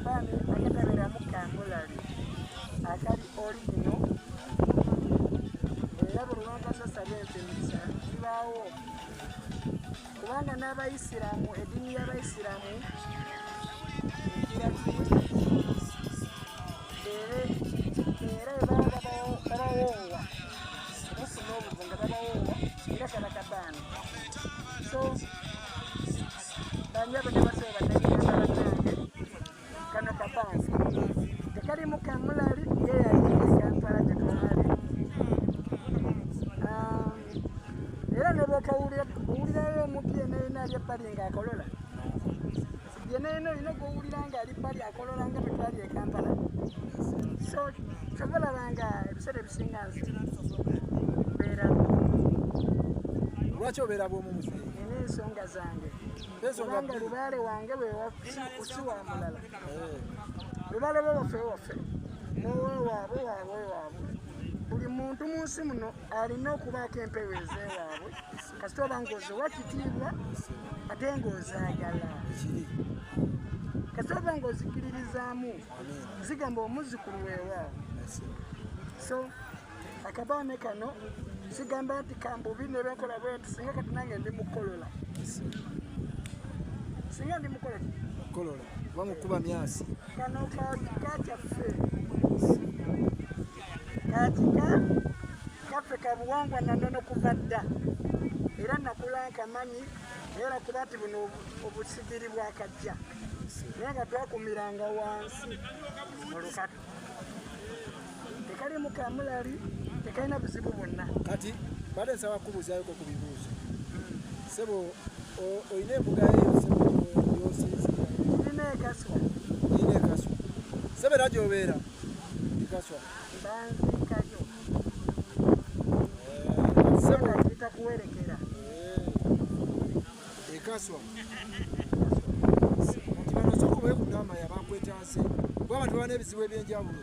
akafaani akataberamu kambulali akali original era buli lwankasasabye empisa zibaawo kubanga n'abayisiraamu eddiini y'abayisiraamu era babawoowa mufuna obuvu nga babawoowa era kala kabaani so banjaba ne basaba bannayuganda kano kabaani tekalimu kamulali yeyayinza Kampala gye twali era ne bw'okawulirayo omuntu yenna yenna ali ebbali ng'akolola yenna yenna olina gw'owulira ng'ali ebbali akolola nga bwe twali e Kampala so kyobalaba nga ebiseera ebisinga nsi mbeeramu. Lwaki obeera bw'omu muzeeyi? Nina ensonga zange kubanga lubaale wange si wa mulala lubaale bwewaffe waffe n'owewaabwe waabwe buli muntu mu nsi muno alina okubaako empeweeza ewaabwe kasita oba ng'ozowa kitiibwa ate ng'ozaagala kasita oba ng'ozikiririzaamu zigamba omuzzukulu weewaawo so akabaane kano sigamba nti kambubi ne benkola bwenti singa kati nange ndi mukolola singa ndi mukolola oba mukuba myasi kano kakyaffe katika kaffe kabuwangwa nandono kuva dda era nakula nkamanyi era kuba nti buno obusigiri bwakajja naye nga twakumiranga wansi mu lukatu tekalimu kamulali tekalina buzibu bwonna. Kati badde nsaba kubuuzaayoko ku bibuuzo sebo olina embuga yosinzira irina ekaswa sebo era gy'obeera ekaswa banzikayo sebo kita kuwerekera ekaswa kati bano sooka obeekugamba yabankwetase kuba abantu baba n'ebizibu eby'enjawulo.